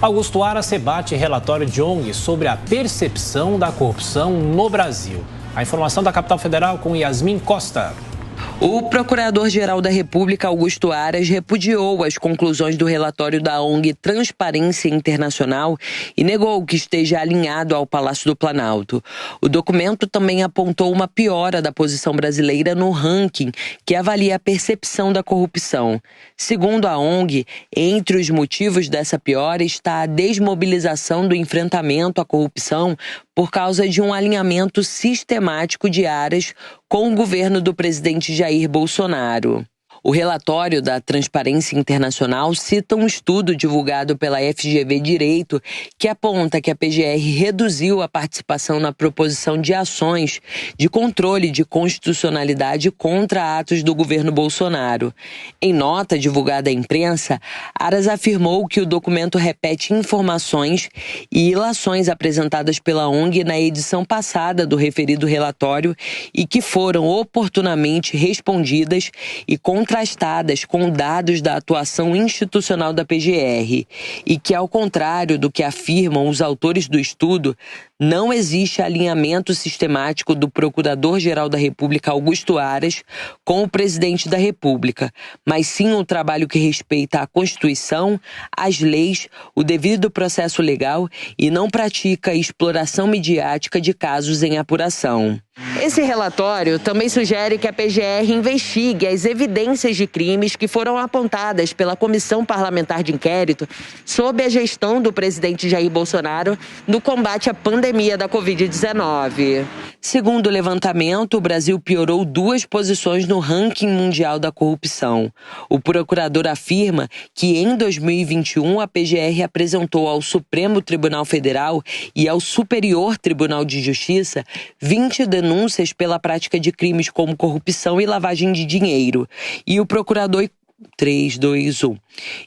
Augusto Aras rebate relatório de ONG sobre a percepção da corrupção no Brasil. A informação da Capital Federal com Yasmin Costa. O Procurador-Geral da República, Augusto Aras, repudiou as conclusões do relatório da ONG Transparência Internacional e negou que esteja alinhado ao Palácio do Planalto. O documento também apontou uma piora da posição brasileira no ranking que avalia a percepção da corrupção. Segundo a ONG, entre os motivos dessa piora está a desmobilização do enfrentamento à corrupção por causa de um alinhamento sistemático de Aras com o governo do presidente Jair Bolsonaro. O relatório da Transparência Internacional cita um estudo divulgado pela FGV Direito que aponta que a PGR reduziu a participação na proposição de ações de controle de constitucionalidade contra atos do governo Bolsonaro. Em nota divulgada à imprensa, Aras afirmou que o documento repete informações e ilações apresentadas pela ONG na edição passada do referido relatório e que foram oportunamente respondidas e contrastadas com dados da atuação institucional da PGR e que, ao contrário do que afirmam os autores do estudo, não existe alinhamento sistemático do Procurador-Geral da República, Augusto Aras, com o Presidente da República, mas sim um trabalho que respeita a Constituição, as leis, o devido processo legal e não pratica exploração midiática de casos em apuração. Esse relatório também sugere que a PGR investigue as evidências de crimes que foram apontadas pela Comissão Parlamentar de Inquérito sob a gestão do presidente Jair Bolsonaro no combate à pandemia da Covid-19. Segundo o levantamento, o Brasil piorou 2 posições no ranking mundial da corrupção. O procurador afirma que em 2021 a PGR apresentou ao Supremo Tribunal Federal e ao Superior Tribunal de Justiça 20 denúncias pela prática de crimes como corrupção e lavagem de dinheiro. E o procurador 3, 2, 1.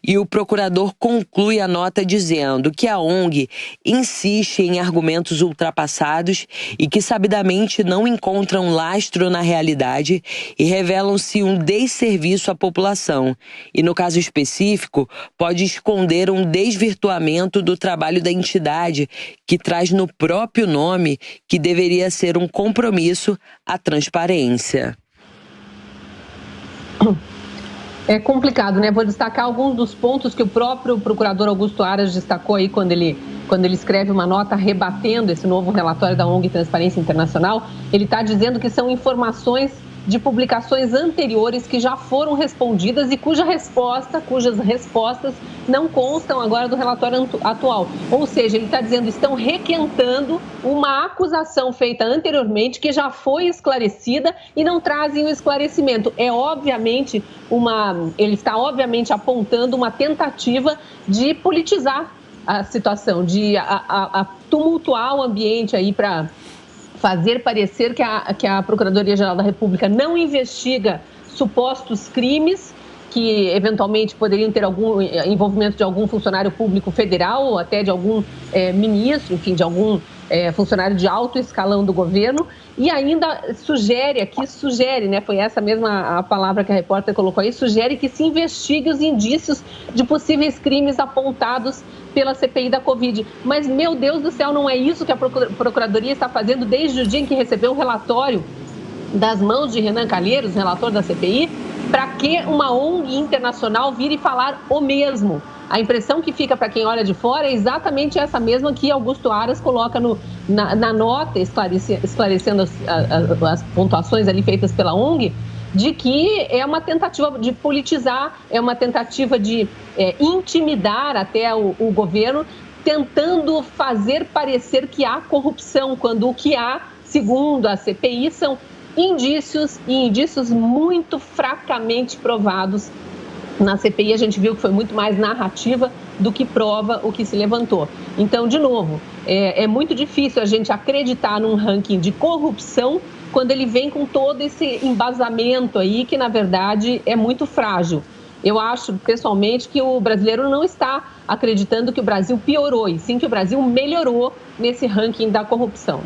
E o procurador conclui a nota dizendo que a ONG insiste em argumentos ultrapassados e que sabidamente não encontram lastro na realidade e revelam-se um desserviço à população. E no caso específico, pode esconder um desvirtuamento do trabalho da entidade que traz no próprio nome que deveria ser um compromisso à transparência. É complicado, né? Vou destacar alguns dos pontos que o próprio procurador Augusto Aras destacou aí quando ele escreve uma nota rebatendo esse novo relatório da ONG Transparência Internacional. Ele está dizendo que são informações de publicações anteriores que já foram respondidas e cujas respostas não constam agora do relatório atual. Ou seja, ele está dizendo que estão requentando uma acusação feita anteriormente que já foi esclarecida e não trazem o esclarecimento. Ele está obviamente apontando uma tentativa de politizar a situação, de tumultuar o ambiente aí para fazer parecer que a Procuradoria-Geral da República não investiga supostos crimes que eventualmente poderiam ter algum envolvimento de algum funcionário público federal ou até de algum ministro, enfim, de algum funcionário de alto escalão do governo, e ainda sugere, né, foi essa mesma a palavra que a repórter colocou aí, sugere que se investigue os indícios de possíveis crimes apontados pela CPI da Covid. Mas, meu Deus do céu, não é isso que a Procuradoria está fazendo desde o dia em que recebeu o relatório das mãos de Renan Calheiros, relator da CPI, para que uma ONG internacional vire falar o mesmo. A impressão que fica para quem olha de fora é exatamente essa mesma que Augusto Aras coloca na nota, esclarecendo as pontuações ali feitas pela ONG, de que é uma tentativa de politizar, é uma tentativa de intimidar até o governo, tentando fazer parecer que há corrupção, quando o que há, segundo a CPI, são indícios muito fracamente provados. Na CPI a gente viu que foi muito mais narrativa do que prova o que se levantou. Então, de novo, é muito difícil a gente acreditar num ranking de corrupção quando ele vem com todo esse embasamento aí que, na verdade, é muito frágil. Eu acho, pessoalmente, que o brasileiro não está acreditando que o Brasil piorou, e sim que o Brasil melhorou nesse ranking da corrupção.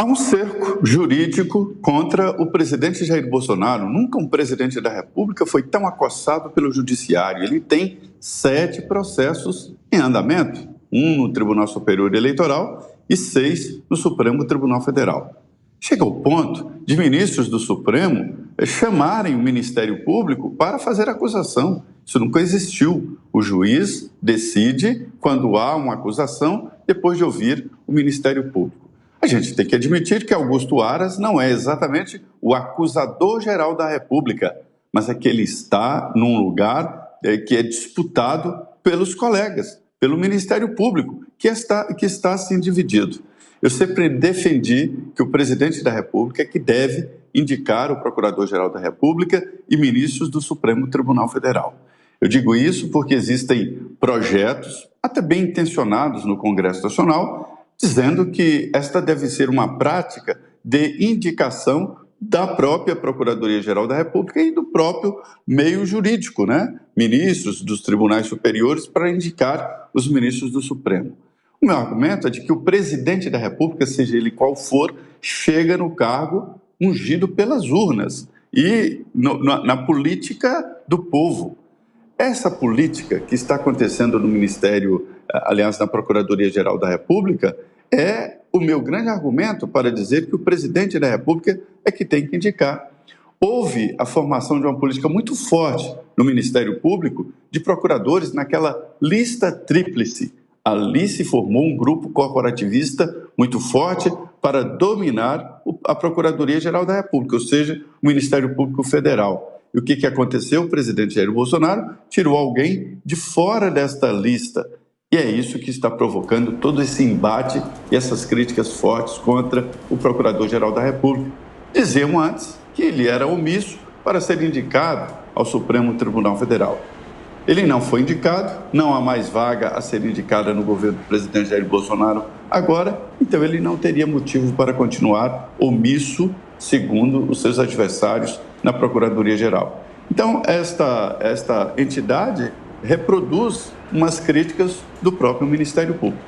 Há um cerco jurídico contra o presidente Jair Bolsonaro. Nunca um presidente da República foi tão acossado pelo judiciário. Ele tem 7 processos em andamento, 1 no Tribunal Superior Eleitoral e 6 no Supremo Tribunal Federal. Chega ao ponto de ministros do Supremo chamarem o Ministério Público para fazer acusação. Isso nunca existiu. O juiz decide quando há uma acusação depois de ouvir o Ministério Público. A gente tem que admitir que Augusto Aras não é exatamente o acusador-geral da República, mas é que ele está num lugar que é disputado pelos colegas, pelo Ministério Público, que está assim dividido. Eu sempre defendi que o presidente da República é que deve indicar o Procurador-Geral da República e ministros do Supremo Tribunal Federal. Eu digo isso porque existem projetos, até bem intencionados no Congresso Nacional, dizendo que esta deve ser uma prática de indicação da própria Procuradoria-Geral da República e do próprio meio jurídico, né? Ministros dos tribunais superiores para indicar os ministros do Supremo. O meu argumento é de que o presidente da República, seja ele qual for, chega no cargo ungido pelas urnas e na política do povo. Essa política que está acontecendo no Ministério, aliás, na Procuradoria-Geral da República, é o meu grande argumento para dizer que o presidente da República é que tem que indicar. Houve a formação de uma política muito forte no Ministério Público de procuradores naquela lista tríplice. Ali se formou um grupo corporativista muito forte para dominar a Procuradoria-Geral da República, ou seja, o Ministério Público Federal. E o que aconteceu? O presidente Jair Bolsonaro tirou alguém de fora desta lista. E é isso que está provocando todo esse embate e essas críticas fortes contra o Procurador-Geral da República. Diziam antes que ele era omisso para ser indicado ao Supremo Tribunal Federal. Ele não foi indicado, não há mais vaga a ser indicada no governo do presidente Jair Bolsonaro agora, então ele não teria motivo para continuar omisso, segundo os seus adversários na Procuradoria-Geral. Então, esta entidade reproduz umas críticas do próprio Ministério Público.